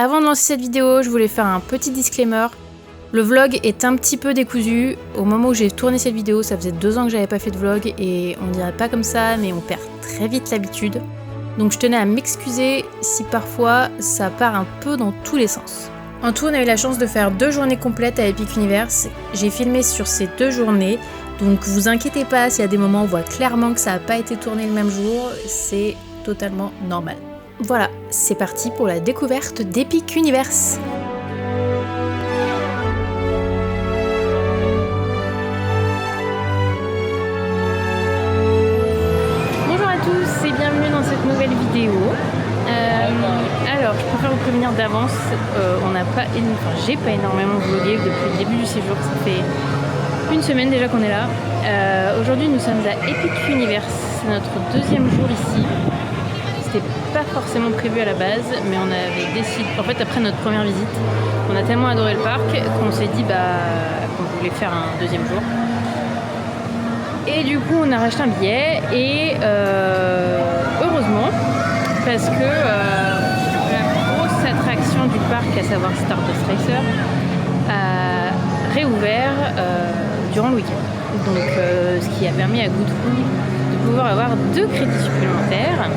Avant de lancer cette vidéo, je voulais faire un petit disclaimer. Le vlog est un petit peu décousu. Au moment où j'ai tourné cette vidéo, ça faisait 2 ans que j'avais pas fait de vlog et on dirait pas comme ça, mais on perd très vite l'habitude. Donc je tenais à m'excuser si parfois ça part un peu dans tous les sens. En tout, on a eu la chance de faire 2 journées complètes à Epic Universe. J'ai filmé sur ces 2 journées, donc vous inquiétez pas s'il y a des moments où on voit clairement que ça n'a pas été tourné le même jour, c'est totalement normal. Voilà, c'est parti pour la découverte d'Epic Universe. Bonjour à tous et bienvenue dans cette nouvelle vidéo. Alors, je préfère vous prévenir d'avance, j'ai pas énormément vlogué depuis le début du séjour, ça fait 1 semaine déjà qu'on est là. Aujourd'hui nous sommes à Epic Universe, c'est notre 2e jour ici. C'était pas forcément prévu à la base, mais on avait décidé, en fait après notre première visite, on a tellement adoré le parc qu'on s'est dit qu'on voulait faire un 2e jour. Et du coup on a racheté un billet et heureusement, parce que la grosse attraction du parc, à savoir Stardust Racer, a réouvert durant le week-end. Donc ce qui a permis à Goodfood de pouvoir avoir 2 crédits supplémentaires.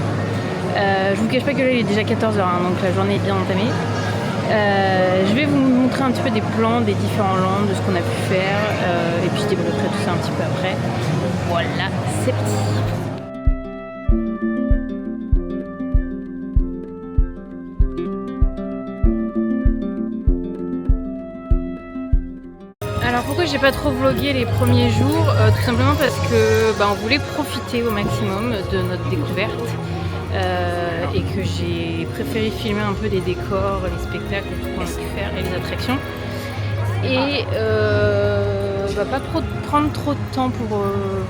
Je vous cache pas que là il est déjà 14h, donc la journée est bien entamée. Je vais vous montrer un petit peu des plans des différents lands, de ce qu'on a pu faire, et puis je développerai tout ça un petit peu après. Voilà, c'est parti. Alors pourquoi j'ai pas trop vlogué les premiers jours, tout simplement parce que on voulait profiter au maximum de notre découverte. Et que j'ai préféré filmer un peu les décors, les spectacles, tout ce qu'on a pu faire et les attractions. Et pas prendre trop de temps pour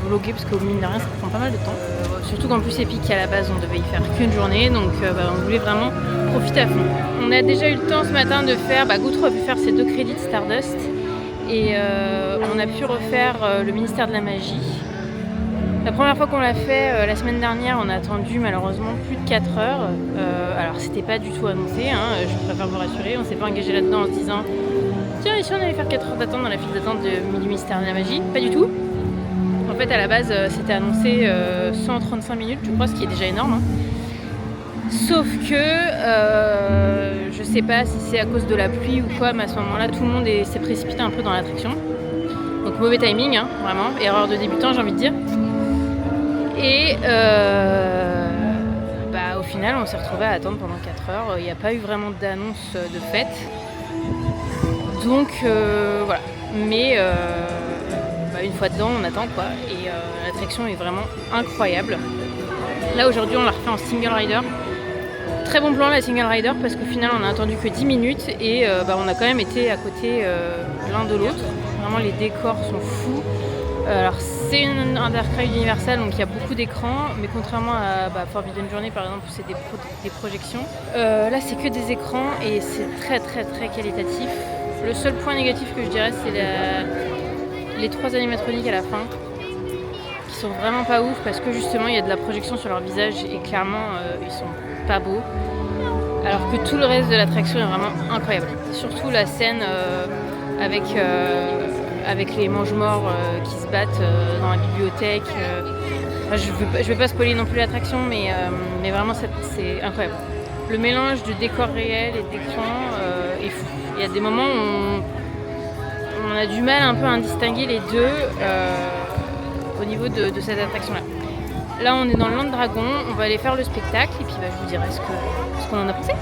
vlogger parce qu'au mine de rien ça prend pas mal de temps. Surtout qu'en plus Epic à la base on devait y faire qu'une journée, donc on voulait vraiment profiter à fond. On a déjà eu le temps ce matin de faire, Goutreau a pu faire ses 2 crédits de Stardust et on a pu refaire le ministère de la magie. La première fois qu'on l'a fait, la semaine dernière, on a attendu malheureusement plus de 4 heures. Alors c'était pas du tout annoncé, je préfère vous rassurer, on s'est pas engagé là-dedans en se disant tiens, ici on allait faire 4 heures d'attente dans la file d'attente du ministère de la magie. Pas du tout. En fait à la base c'était annoncé 135 minutes je crois, ce qui est déjà énorme. Sauf que je sais pas si c'est à cause de la pluie ou quoi, mais à ce moment-là tout le monde s'est précipité un peu dans l'attraction. Donc mauvais timing, vraiment, erreur de débutant j'ai envie de dire. Et au final on s'est retrouvé à attendre pendant 4 heures, il n'y a pas eu vraiment d'annonce de fête. Donc voilà, mais une fois dedans on attend quoi, et l'attraction est vraiment incroyable. Là aujourd'hui on l'a refait en single rider. Très bon plan la single rider parce qu'au final on a attendu que 10 minutes et on a quand même été à côté l'un de l'autre. Vraiment les décors sont fous. Alors c'est un Dark Ride Universal, donc il y a beaucoup d'écrans, mais contrairement à Forbidden Journey par exemple, c'est des projections. Là c'est que des écrans et c'est très très très qualitatif. Le seul point négatif que je dirais c'est les 3 animatroniques à la fin, qui sont vraiment pas ouf parce que justement il y a de la projection sur leur visage et clairement ils sont pas beaux. Alors que tout le reste de l'attraction est vraiment incroyable. Surtout la scène avec les mange-morts qui se battent dans la bibliothèque. Je vais pas spoiler non plus l'attraction, mais vraiment c'est incroyable. Le mélange de décors réels et d'écran est fou. Il y a des moments où on a du mal un peu à distinguer les deux au niveau de cette attraction-là. Là on est dans le Land Dragon, on va aller faire le spectacle et puis je vous dirai ce qu'on en a pensé.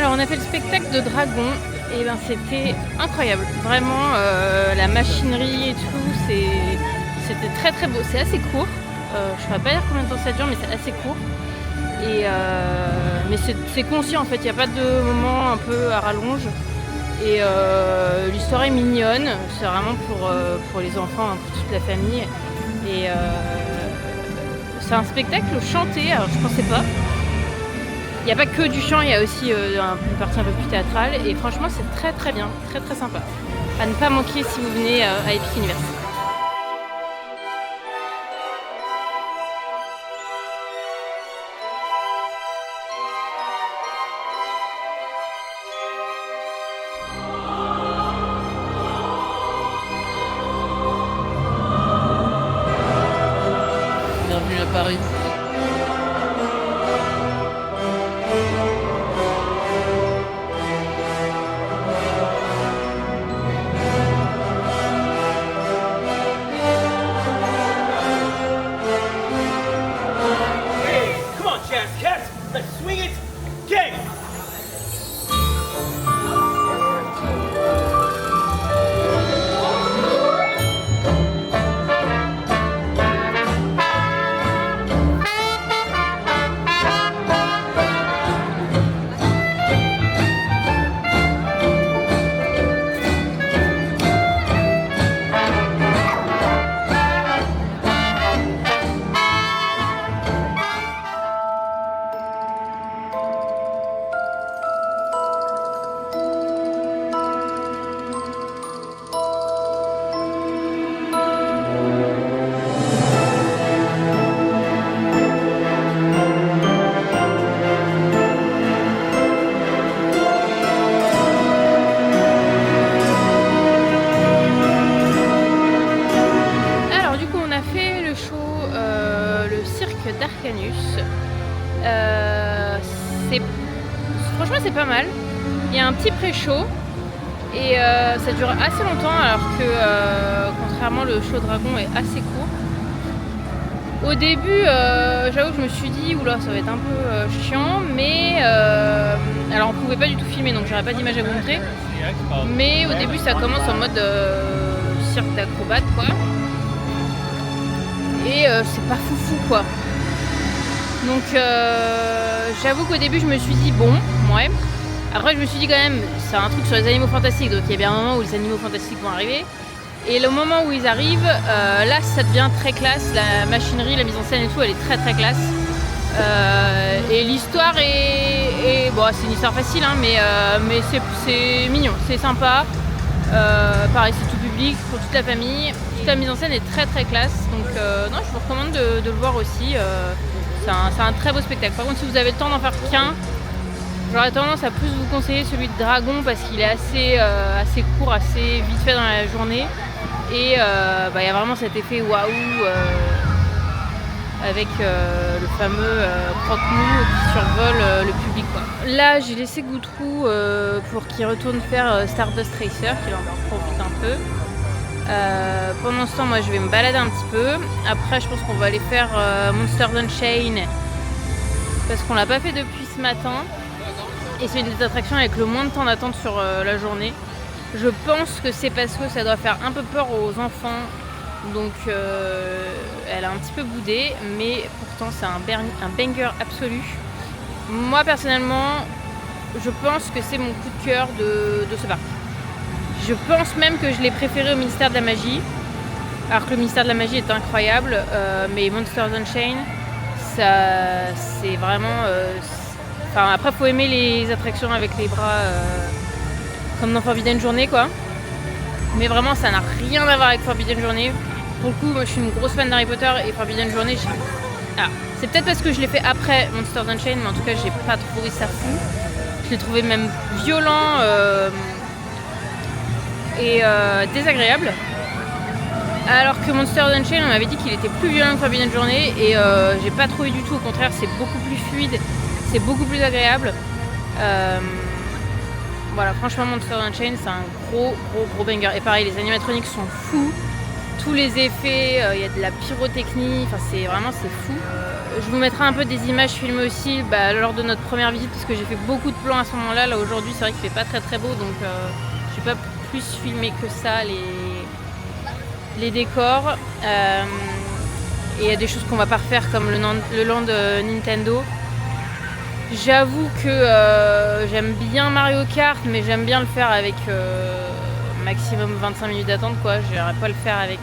On a fait le spectacle de dragon et c'était incroyable. Vraiment la machinerie et tout, C'était très très beau, c'est assez court. Je ne saurais pas dire combien de temps ça dure, mais c'est assez court. Mais c'est concis en fait, il n'y a pas de moment un peu à rallonge. Et l'histoire est mignonne, c'est vraiment pour les enfants, hein, pour toute la famille. Et c'est un spectacle chanté, alors je pensais pas. Il n'y a pas que du chant, il y a aussi une partie un peu plus théâtrale. Et franchement, c'est très très bien, très très sympa. À ne pas manquer si vous venez à Epic Universe. Bienvenue à Paris. Let's swing it, game! d'Arcanus. Franchement c'est pas mal. Il y a un petit pré-show et ça dure assez longtemps alors que contrairement le show dragon est assez court. Au début j'avoue que je me suis dit oula ça va être un peu chiant, mais alors on pouvait pas du tout filmer donc j'aurais pas d'image à vous montrer, mais au début ça commence en mode cirque d'acrobate quoi, et c'est pas foufou quoi. Donc j'avoue qu'au début je me suis dit bon ouais. Après je me suis dit quand même c'est un truc sur les animaux fantastiques, donc il y a bien un moment où les animaux fantastiques vont arriver. Et le moment où ils arrivent, là ça devient très classe, la machinerie, la mise en scène et tout, elle est très très classe. Et l'histoire est bon, c'est une histoire facile hein, mais c'est mignon, c'est sympa. Pareil c'est tout public, pour toute la famille. Toute la mise en scène est très très classe, donc non, je vous recommande de le voir aussi. C'est un très beau spectacle. Par contre si vous avez le temps d'en faire qu'un, j'aurais tendance à plus vous conseiller celui de Dragon parce qu'il est assez court, assez vite fait dans la journée. Et il y a vraiment cet effet waouh avec le fameux croque-mou qui survole le public quoi. Là j'ai laissé Goutrou pour qu'il retourne faire Stardust Racer, qu'il en profite un peu. Pendant ce temps moi je vais me balader un petit peu. Après je pense qu'on va aller faire Monsters Unchained parce qu'on l'a pas fait depuis ce matin. Et c'est une des attractions avec le moins de temps d'attente sur la journée. Je pense que c'est parce que ça doit faire un peu peur aux enfants. Donc elle a un petit peu boudé. Mais pourtant c'est un banger absolu. Moi personnellement, je pense que c'est mon coup de cœur de ce parc. Je pense même que je l'ai préféré au Ministère de la Magie. Alors que le Ministère de la Magie est incroyable. Mais Monsters Unchained, ça c'est vraiment... Enfin, après faut aimer les attractions avec les bras comme dans Forbidden Journey quoi. Mais vraiment ça n'a rien à voir avec Forbidden Journey. Pour le coup moi je suis une grosse fan d'Harry Potter et Forbidden Journey c'est peut-être parce que je l'ai fait après Monsters Unchained, mais en tout cas j'ai pas trouvé ça fou. Je l'ai trouvé même violent et désagréable. Alors que Monsters Unchained on m'avait dit qu'il était plus violent que Forbidden Journey et j'ai pas trouvé du tout, au contraire c'est beaucoup plus fluide. C'est beaucoup plus agréable. Voilà, franchement Monsters Unchained c'est un gros banger. Et pareil, les animatroniques sont fous. Tous les effets, il y a de la pyrotechnie, enfin c'est fou. Je vous mettrai un peu des images filmées aussi lors de notre première visite parce que j'ai fait beaucoup de plans à ce moment-là. Là aujourd'hui c'est vrai qu'il fait pas très très beau, donc je vais pas plus filmer que ça les décors. Et il y a des choses qu'on va pas refaire comme le land Nintendo. J'avoue que j'aime bien Mario Kart, mais j'aime bien le faire avec maximum 25 minutes d'attente, quoi. J'aimerais pas le faire avec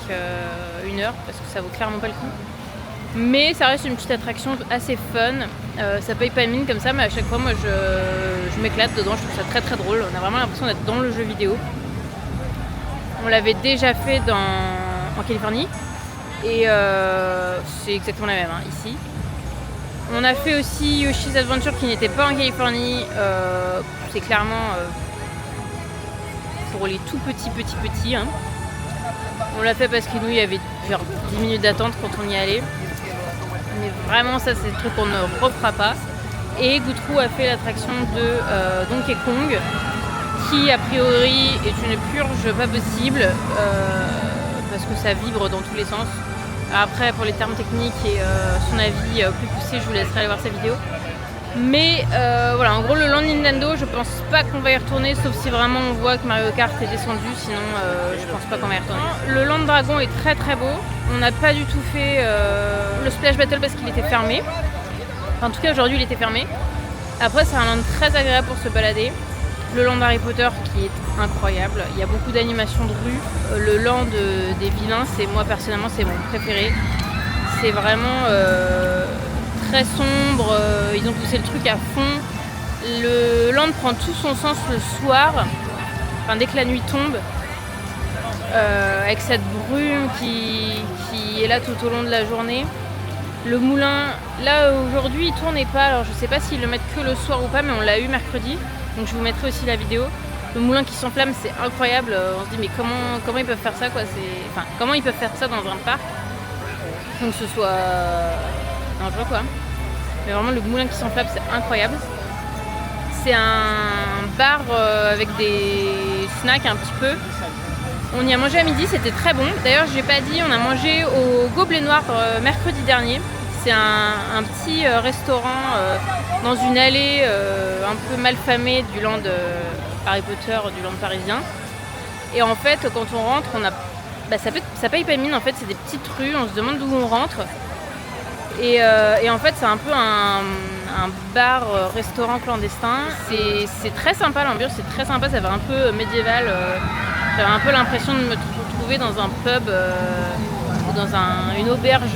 1 heure parce que ça vaut clairement pas le coup. Mais ça reste une petite attraction assez fun. Ça paye pas une mine comme ça, mais à chaque fois, moi, je m'éclate dedans. Je trouve ça très très drôle. On a vraiment l'impression d'être dans le jeu vidéo. On l'avait déjà fait en Californie. Et c'est exactement la même ici. On a fait aussi Yoshi's Adventure qui n'était pas en Californie. C'est clairement pour les tout petits. Hein. On l'a fait parce que nous, il y avait genre 10 minutes d'attente quand on y allait. Mais vraiment, ça, c'est le truc qu'on ne refera pas. Et Goutrou a fait l'attraction de Donkey Kong, qui a priori est une purge pas possible, parce que ça vibre dans tous les sens. Après, pour les termes techniques et son avis plus poussé, je vous laisserai aller voir sa vidéo. Mais voilà, en gros, le land Nintendo, je pense pas qu'on va y retourner, sauf si vraiment on voit que Mario Kart est descendu, sinon je pense pas qu'on va y retourner. Le land Dragon est très très beau. On n'a pas du tout fait le Splash Battle parce qu'il était fermé. Enfin, en tout cas, aujourd'hui, il était fermé. Après, c'est un land très agréable pour se balader. Le land Harry Potter qui est incroyable. Il y a beaucoup d'animations de rue. Le land des vilains, moi personnellement, c'est mon préféré. C'est vraiment très sombre. Ils ont poussé le truc à fond. Le land prend tout son sens le soir, enfin, dès que la nuit tombe, avec cette brume qui est là tout au long de la journée. Le moulin, là aujourd'hui il tournait pas, alors je sais pas s'ils le mettent que le soir ou pas, mais on l'a eu mercredi. Donc je vous mettrai aussi la vidéo. Le moulin qui s'enflamme, c'est incroyable. On se dit mais comment ils peuvent faire ça, quoi. Enfin, comment ils peuvent faire ça dans un parc sans que ce soit dangereux, quoi. Mais vraiment, le moulin qui s'enflamme, c'est incroyable. C'est un bar avec des snacks un petit peu. On y a mangé à midi, c'était très bon. D'ailleurs, j'ai pas dit, on a mangé au Gobelet Noir mercredi dernier. C'est un petit restaurant dans une allée un peu malfamée du land Harry Potter, du land parisien. Et en fait, quand on rentre, ça paye pas de mine. En fait, c'est des petites rues, on se demande d'où on rentre. Et en fait, c'est un peu un bar-restaurant clandestin. C'est très sympa, l'ambiance, c'est très sympa, ça fait un peu médiéval. J'avais un peu l'impression de me retrouver dans un pub ou dans une auberge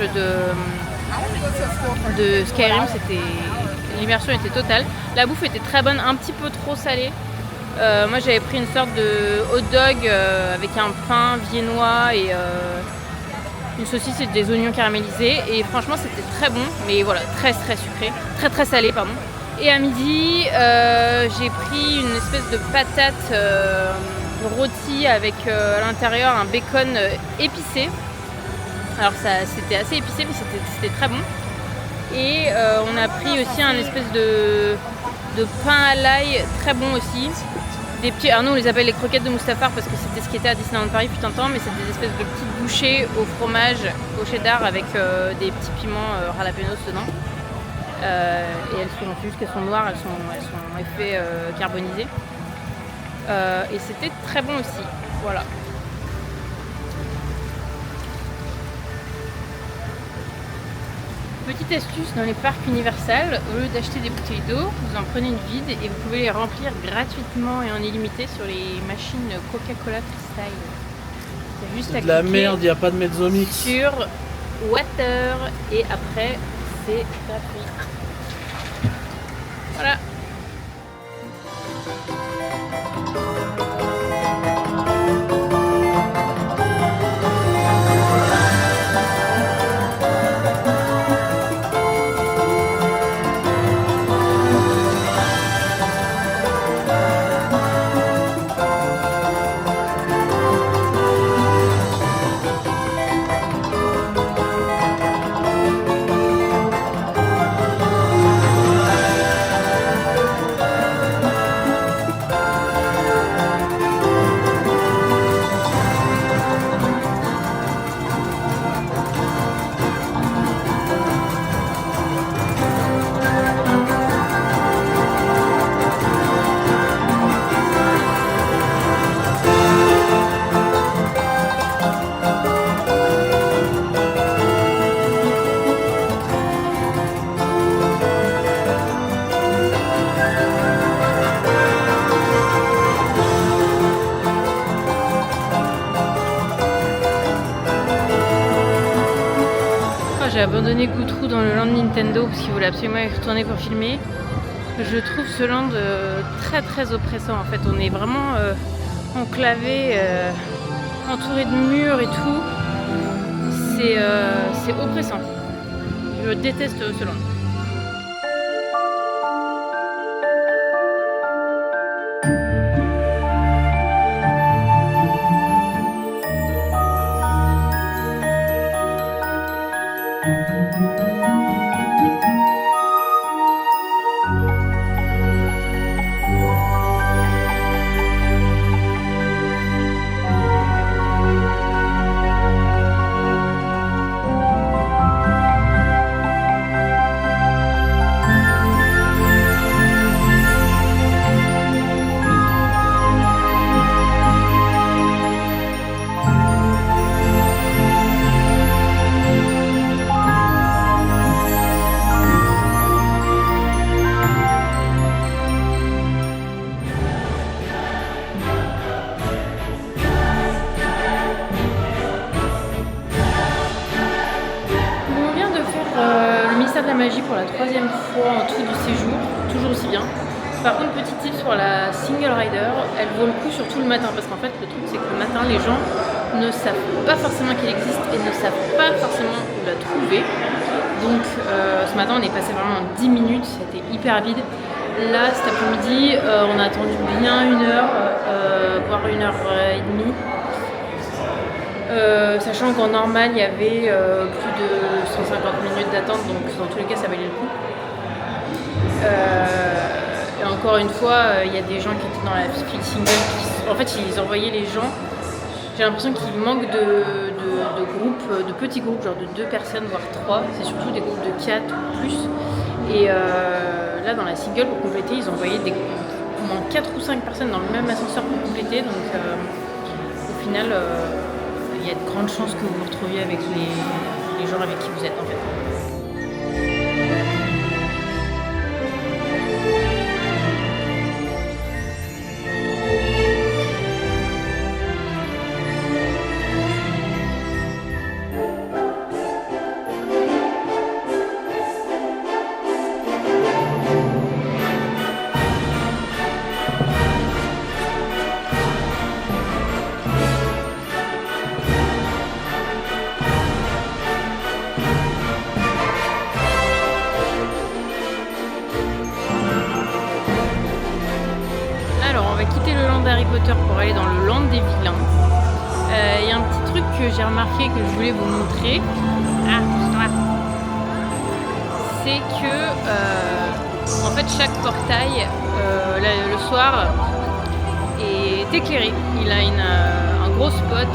de Skyrim. L'immersion était totale. La bouffe était très bonne, un petit peu trop salée. Moi j'avais pris une sorte de hot dog avec un pain viennois et une saucisse et des oignons caramélisés. Et franchement c'était très bon, mais voilà, très très sucré, très très salé pardon. Et à midi j'ai pris une espèce de patate rôti avec à l'intérieur un bacon épicé. Alors c'était assez épicé, mais c'était très bon. Et on a pris aussi un espèce de pain à l'ail très bon aussi. Des petits, alors nous on les appelle les croquettes de Mustafar parce que c'était ce qui était à Disneyland Paris fut un temps, mais c'était des espèces de petites bouchées au fromage, au cheddar avec des petits piments jalapenos dedans. Et elles sont juste qu'elles sont noires, elles sont effet carbonisé. Et c'était très bon aussi. Voilà. Petite astuce dans les parcs Universal, au lieu d'acheter des bouteilles d'eau, vous en prenez une vide et vous pouvez les remplir gratuitement et en illimité sur les machines Coca-Cola Freestyle. C'est juste à de la cliquer merde, il n'y a pas de Mezzomix. sur Water et après c'est gratuit. Voilà. Ah, j'ai abandonné Goutrou dans le land Nintendo parce qu'il voulait absolument y retourner pour filmer. Je trouve ce land très très oppressant en fait. On est vraiment enclavé, entouré de murs et tout. C'est oppressant. Je déteste ce land. De la magie pour la 3e fois en tout du séjour, toujours aussi bien. Par contre, petit tip sur la single rider, elle vaut le coup surtout le matin parce qu'en fait le truc c'est que le matin les gens ne savent pas forcément qu'elle existe et ne savent pas forcément où la trouver. Donc ce matin on est passé vraiment en 10 minutes, c'était hyper vide. Là cet après-midi on a attendu bien 1 heure, voire 1h30. Sachant qu'en normal il y avait plus de 150 minutes d'attente, donc dans tous les cas ça valait le coup. Et encore une fois, il y a des gens qui étaient dans la file single, en fait ils envoyaient les gens, j'ai l'impression qu'il manque de groupes, de petits groupes, genre de 2 personnes voire 3, c'est surtout des groupes de 4 ou plus. Et là dans la single pour compléter, ils envoyaient au moins 4 ou 5 personnes dans le même ascenseur pour compléter, donc au final il y a de grandes chances que vous vous retrouviez avec les gens avec qui vous êtes en fait. Harry Potter pour aller dans le land des vilains. Il y a un petit truc que j'ai remarqué que je voulais vous montrer. Ah, c'est que en fait chaque portail le soir est éclairé. Il a un gros spot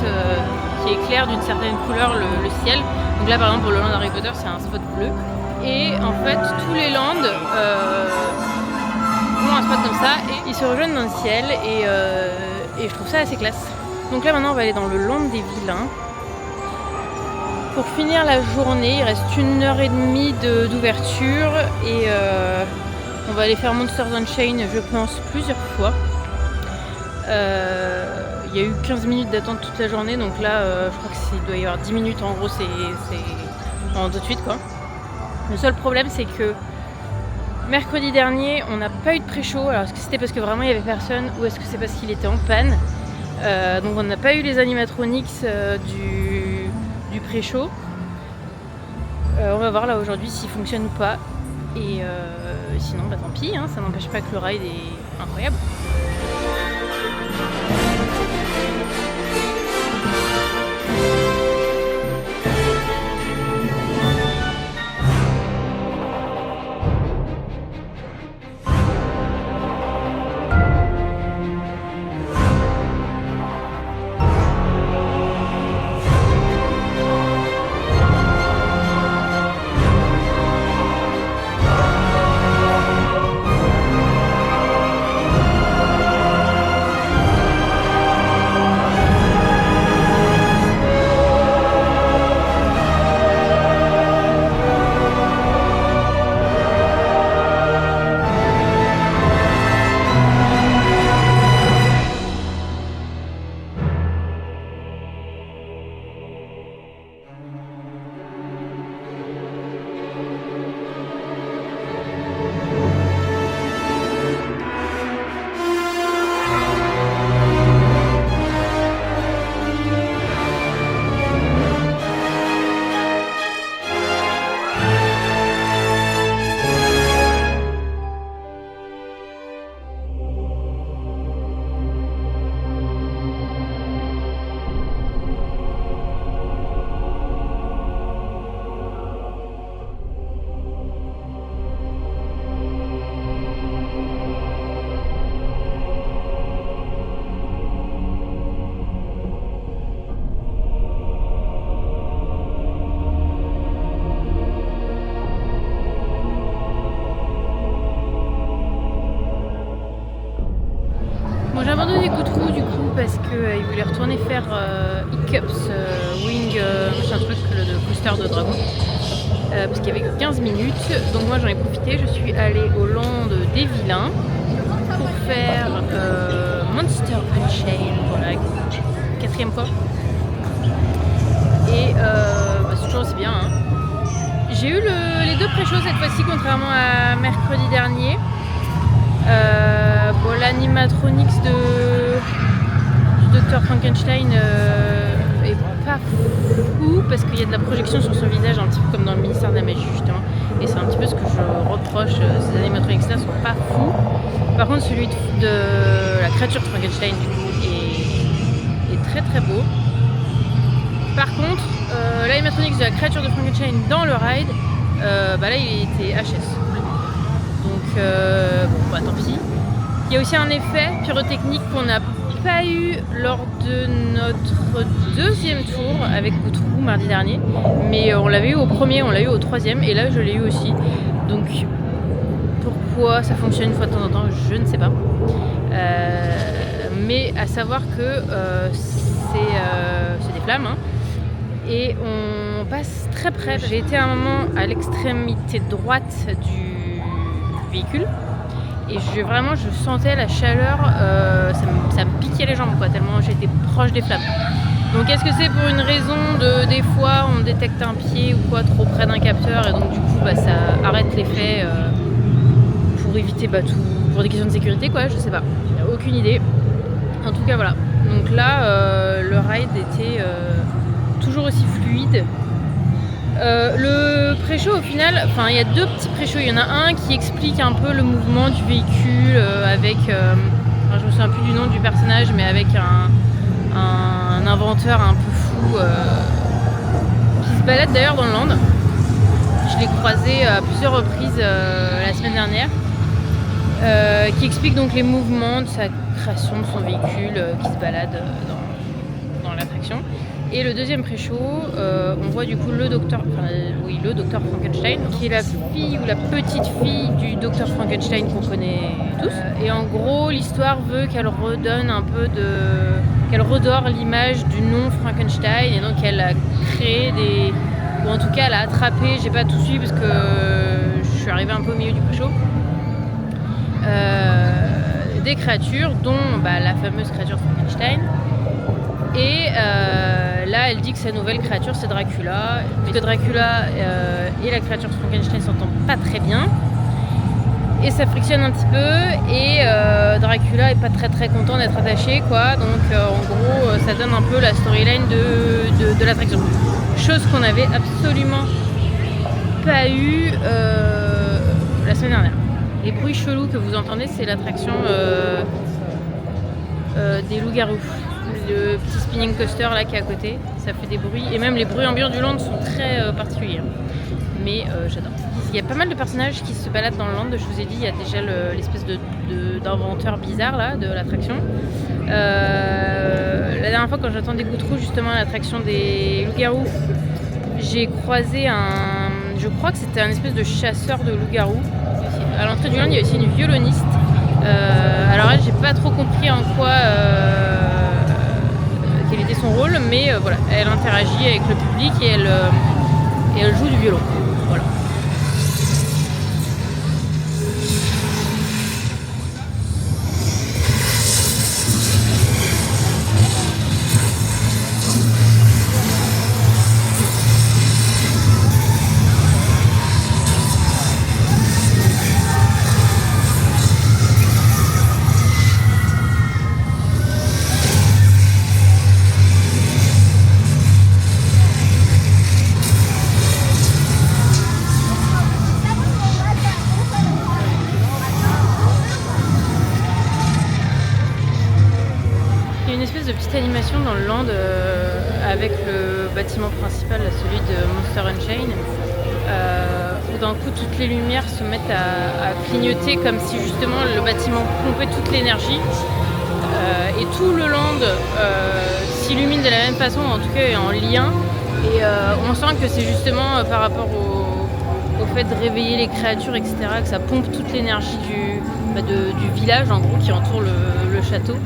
qui éclaire d'une certaine couleur le ciel. Donc là par exemple pour le land Harry Potter c'est un spot bleu. Et en fait tous les lands un spot comme ça et ils se rejoignent dans le ciel et je trouve ça assez classe. Donc là maintenant on va aller dans le land des vilains. Pour finir la journée, il reste 1h30 d'ouverture et on va aller faire Monsters Unchained je pense plusieurs fois. Il y a eu 15 minutes d'attente toute la journée, donc là je crois qu'il doit y avoir 10 minutes en gros, c'est en tout de suite quoi. Le seul problème c'est que mercredi dernier, on n'a pas eu de pré-show. Alors est-ce que c'était parce que vraiment il n'y avait personne ou est-ce que c'est parce qu'il était en panne donc on n'a pas eu les animatronics du pré-show. On va voir là aujourd'hui s'il fonctionne ou pas. Et sinon, bah tant pis, hein, ça n'empêche pas que le ride est incroyable. Hiccups Wing, machin truc, le coaster de dragon. Parce qu'il n'y avait que 15 minutes. Donc moi j'en ai profité, je suis allée au land des vilains pour faire Monster Unchained pour la 4e fois. Et c'est toujours aussi bien. Hein. J'ai eu les 2 pré-shows cette fois-ci, contrairement à mercredi dernier. Bon, l'animatronics du Dr Frankenstein est pas fou parce qu'il y a de la projection sur son visage, un petit peu comme dans le ministère de la Magie justement. Et c'est un petit peu ce que je reproche, ces animatronics là sont pas fous. Par contre celui de la créature de Frankenstein du coup est très très beau. Par contre l'animatronics de la créature de Frankenstein dans le ride, là il était HS. Donc tant pis. Il y a aussi un effet pyrotechnique qu'on n'a pas eu lors de notre 2e tour avec Goutrou mardi dernier, mais on l'avait eu au 1er, on l'a eu au 3e et là je l'ai eu aussi. Donc pourquoi ça fonctionne une fois de temps en temps, je ne sais pas. Mais à savoir que c'est des flammes hein, et on passe très près. J'ai été à un moment à l'extrémité droite du véhicule. Et je sentais la chaleur, ça me piquait les jambes quoi, tellement j'étais proche des flammes. Donc est-ce que c'est pour une raison des fois on détecte un pied ou quoi trop près d'un capteur et donc du coup ça arrête l'effet pour éviter tout, pour des questions de sécurité quoi, je sais pas, aucune idée. En tout cas voilà, donc là le ride était toujours aussi fluide. Le pré-show au final, il y a 2 petits pré-shows, il y en a un qui explique un peu le mouvement du véhicule avec, je me souviens plus du nom du personnage, mais avec un inventeur un peu fou qui se balade d'ailleurs dans le land. Je l'ai croisé à plusieurs reprises la semaine dernière, qui explique donc les mouvements de sa création de son véhicule qui se balade dans l'attraction. Et le 2e pré-show, on voit du coup le docteur Frankenstein, qui est la fille ou la petite fille du docteur Frankenstein qu'on connaît tous. Et en gros, l'histoire veut qu'elle redonne qu'elle redore l'image du nom Frankenstein, et donc elle a créé ou en tout cas elle a attrapé, j'ai pas tout suivi parce que je suis arrivée un peu au milieu du pré-show, des créatures, dont la fameuse créature Frankenstein. Et là, elle dit que sa nouvelle créature, c'est Dracula. Mais que Dracula et la créature de Frankenstein s'entendent pas très bien. Et ça frictionne un petit peu. Et Dracula est pas très très content d'être attaché, quoi. Donc en gros, ça donne un peu la storyline de l'attraction. Chose qu'on n'avait absolument pas eu la semaine dernière. Les bruits chelous que vous entendez, c'est l'attraction des loups-garous. Le petit spinning coaster là qui est à côté, ça fait des bruits, et même les bruits ambiants du land sont très particuliers. Mais j'adore. Il y a pas mal de personnages qui se baladent dans le land, je vous ai dit, il y a déjà l'espèce d'inventeur bizarre là de l'attraction. La dernière fois quand j'attendais Goutrou justement à l'attraction des loups-garous, j'ai croisé je crois que c'était un espèce de chasseur de loups-garous. À l'entrée du land il y a aussi une violoniste. Alors elle, j'ai pas trop compris en quoi quel était son rôle, mais voilà, elle interagit avec le public et elle joue du violon. Voilà. Animation dans le land avec le bâtiment principal, celui de Monster Unchained, où d'un coup toutes les lumières se mettent à clignoter comme si justement le bâtiment pompait toute l'énergie, et tout le land s'illumine de la même façon, en tout cas est en lien, et on sent que c'est justement par rapport au fait de réveiller les créatures, etc., que ça pompe toute l'énergie du village en gros qui entoure le château,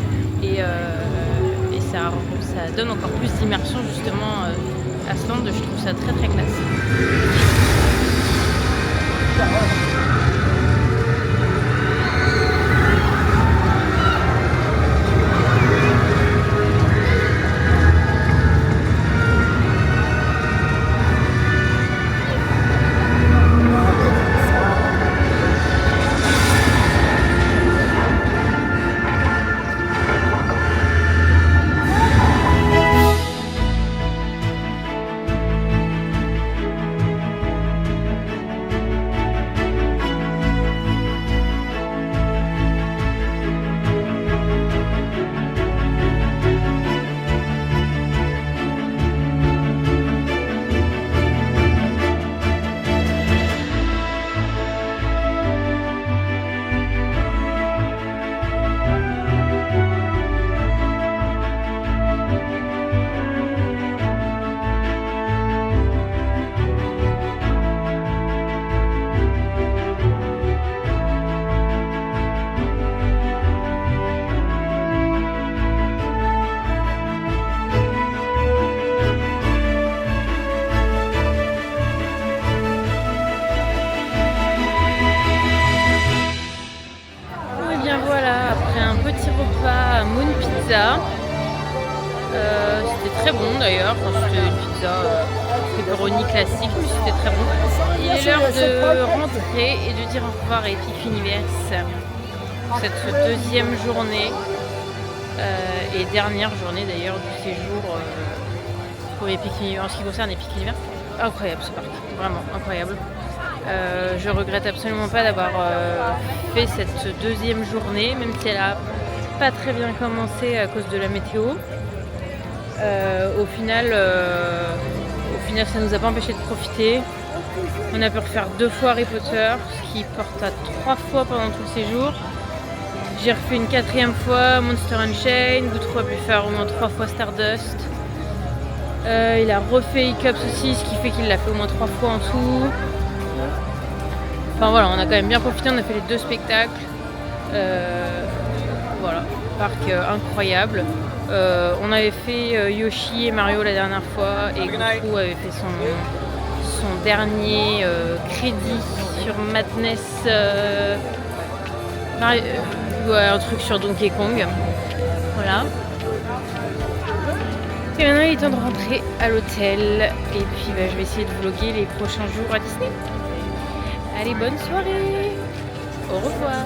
et ça ça donne encore plus d'immersion justement à ce land. Je trouve ça très très classe. Moon Pizza. C'était très bon d'ailleurs, enfin, c'était une pizza pepperoni classique, mais c'était très bon. Il est l'heure de rentrer et de dire au revoir à Epic Universe pour cette deuxième journée et dernière journée d'ailleurs du séjour pour Epic Universe, en ce qui concerne Epic Universe. Incroyable ce parc, vraiment incroyable. Je regrette absolument pas d'avoir fait cette deuxième journée, même si elle a pas très bien commencé à cause de la météo. Au final, ça nous a pas empêché de profiter. On a pu refaire 2 fois Harry Potter, ce qui porte à 3 fois pendant tout le séjour. J'ai refait une 4e fois Monster Unchained, Goutreau a pu faire au moins 3 fois Stardust. Il a refait Hiccups aussi, ce qui fait qu'il l'a fait au moins 3 fois en tout. Enfin voilà, on a quand même bien profité, on a fait les 2 spectacles. Voilà, parc incroyable. On avait fait Yoshi et Mario la dernière fois et Goutreau avait fait son dernier crédit sur Madness. Ouais, un truc sur Donkey Kong. Voilà. Et maintenant il est temps de rentrer à l'hôtel. Et puis je vais essayer de vlogger les prochains jours à Disney. Allez, bonne soirée. Au revoir.